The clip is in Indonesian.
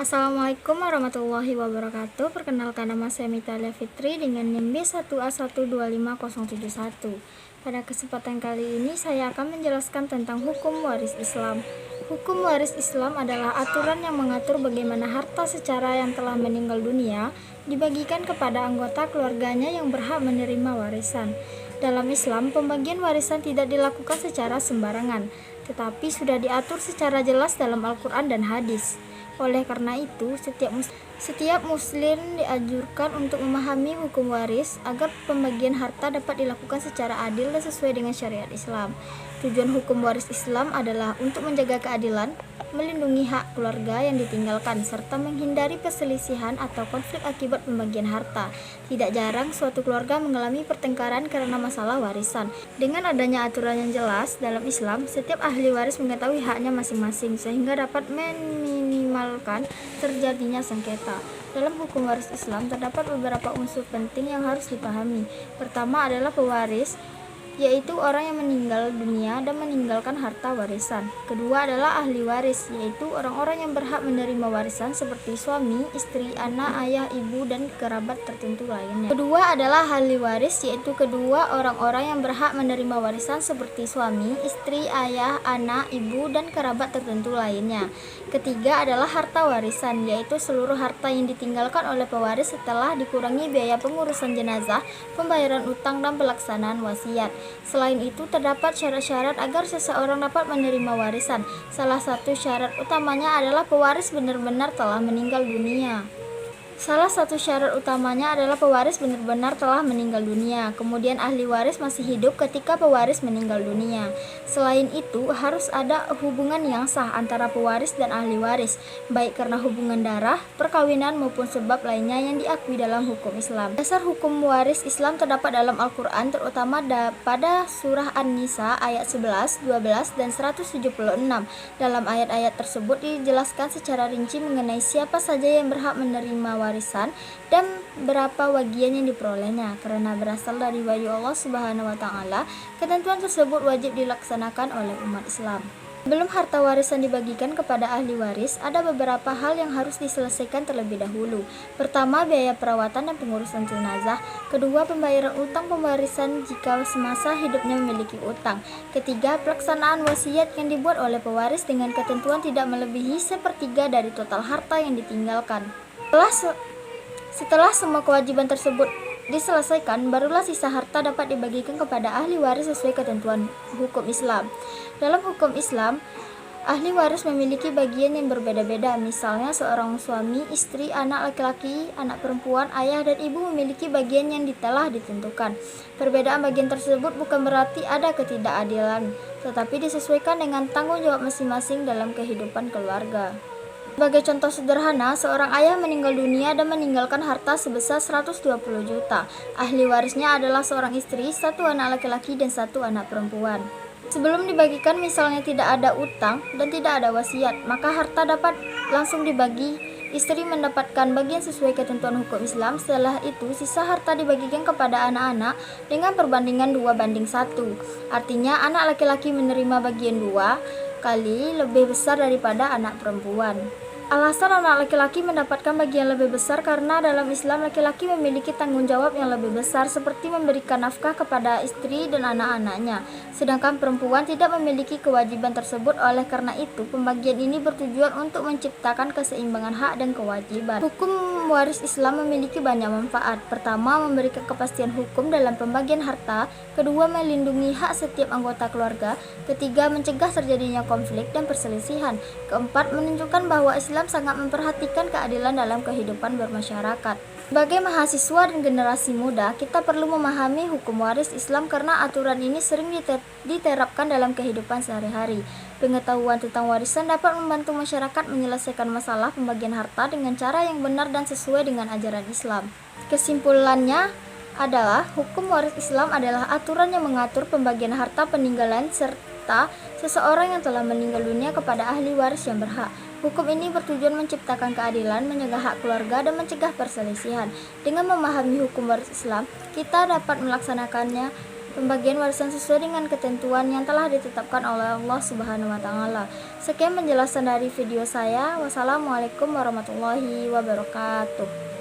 Assalamualaikum warahmatullahi wabarakatuh. Perkenalkan, nama saya Mitalia Fitri dengan NIM B1A125071. Pada kesempatan kali ini saya akan menjelaskan tentang hukum waris Islam. Hukum waris Islam adalah aturan yang mengatur bagaimana harta secara yang telah meninggal dunia dibagikan kepada anggota keluarganya yang berhak menerima warisan. Dalam Islam, pembagian warisan tidak dilakukan secara sembarangan, tetapi sudah diatur secara jelas dalam Al-Quran dan hadis. Oleh karena itu, setiap muslim dianjurkan untuk memahami hukum waris agar pembagian harta dapat dilakukan secara adil dan sesuai dengan syariat Islam. Tujuan hukum waris Islam adalah untuk menjaga keadilan, melindungi hak keluarga yang ditinggalkan, serta menghindari perselisihan atau konflik akibat pembagian harta. Tidak jarang suatu keluarga mengalami pertengkaran karena masalah warisan. Dengan adanya aturan yang jelas dalam Islam, setiap ahli waris mengetahui haknya masing-masing sehingga dapat meminimalkan terjadinya sengketa. Dalam hukum waris Islam terdapat beberapa unsur penting yang harus dipahami. Pertama adalah pewaris, yaitu orang yang meninggal dunia dan meninggalkan harta warisan. Kedua adalah ahli waris, yaitu orang-orang yang berhak menerima warisan seperti suami, istri, anak, ayah, ibu, dan kerabat tertentu lainnya. Kedua adalah ahli waris, yaitu kedua orang-orang yang berhak menerima warisan seperti suami, istri, ayah, anak, ibu, dan kerabat tertentu lainnya. Ketiga adalah harta warisan, yaitu seluruh harta yang ditinggalkan oleh pewaris setelah dikurangi biaya pengurusan jenazah, pembayaran utang, dan pelaksanaan wasiat. Selain itu, terdapat syarat-syarat agar seseorang dapat menerima warisan. Salah satu syarat utamanya adalah pewaris benar-benar telah meninggal dunia. Kemudian ahli waris masih hidup ketika pewaris meninggal dunia. Selain itu, harus ada hubungan yang sah antara pewaris dan ahli waris, baik karena hubungan darah, perkawinan, maupun sebab lainnya yang diakui dalam hukum Islam. Dasar hukum waris Islam terdapat dalam Al-Quran, terutama pada surah An-Nisa ayat 11, 12, dan 176. Dalam ayat-ayat tersebut dijelaskan secara rinci mengenai siapa saja yang berhak menerima warisan dan berapa bagian yang diperolehnya. Karena berasal dari wahyu Allah Subhanahu wa taala, ketentuan tersebut wajib dilaksanakan oleh umat Islam. Sebelum harta warisan dibagikan kepada ahli waris, ada beberapa hal yang harus diselesaikan terlebih dahulu. Pertama, biaya perawatan dan pengurusan jenazah. Kedua, pembayaran utang pewarisan jika semasa hidupnya memiliki utang. Ketiga, pelaksanaan wasiat yang dibuat oleh pewaris dengan ketentuan tidak melebihi sepertiga dari total harta yang ditinggalkan. Setelah semua kewajiban tersebut diselesaikan, barulah sisa harta dapat dibagikan kepada ahli waris sesuai ketentuan hukum Islam. Dalam hukum Islam, ahli waris memiliki bagian yang berbeda-beda. Misalnya, seorang suami, istri, anak laki-laki, anak perempuan, ayah, dan ibu memiliki bagian yang telah ditentukan. Perbedaan bagian tersebut bukan berarti ada ketidakadilan, tetapi disesuaikan dengan tanggung jawab masing-masing dalam kehidupan keluarga. Sebagai contoh sederhana, seorang ayah meninggal dunia dan meninggalkan harta sebesar 120 juta. Ahli warisnya adalah seorang istri, satu anak laki-laki, dan satu anak perempuan. Sebelum dibagikan, misalnya tidak ada utang dan tidak ada wasiat, maka harta dapat langsung dibagi. Istri mendapatkan bagian sesuai ketentuan hukum Islam. Setelah itu, sisa harta dibagikan kepada anak-anak dengan perbandingan 2:1. Artinya, anak laki-laki menerima bagian 2 kali lebih besar daripada anak perempuan. Alasan anak laki-laki mendapatkan bagian lebih besar karena dalam Islam laki-laki memiliki tanggung jawab yang lebih besar seperti memberikan nafkah kepada istri dan anak-anaknya, sedangkan perempuan tidak memiliki kewajiban tersebut. Oleh karena itu, pembagian ini bertujuan untuk menciptakan keseimbangan hak dan kewajiban. Hukum waris Islam memiliki banyak manfaat. Pertama, memberikan kepastian hukum dalam pembagian harta. Kedua, melindungi hak setiap anggota keluarga. Ketiga, mencegah terjadinya konflik dan perselisihan. Keempat, menunjukkan bahwa Islam sangat memperhatikan keadilan dalam kehidupan bermasyarakat. Sebagai mahasiswa dan generasi muda, kita perlu memahami hukum waris Islam karena aturan ini sering diterapkan dalam kehidupan sehari-hari. Pengetahuan tentang warisan dapat membantu masyarakat menyelesaikan masalah pembagian harta dengan cara yang benar dan sesuai dengan ajaran Islam. Kesimpulannya adalah hukum waris Islam adalah aturan yang mengatur pembagian harta peninggalan serta seseorang yang telah meninggal dunia kepada ahli waris yang berhak. Hukum ini bertujuan menciptakan keadilan, menjaga hak keluarga, dan mencegah perselisihan. Dengan memahami hukum waris Islam, kita dapat melaksanakannya pembagian warisan sesuai dengan ketentuan yang telah ditetapkan oleh Allah Subhanahu wa taala. Sekian penjelasan dari video saya. Wassalamualaikum warahmatullahi wabarakatuh.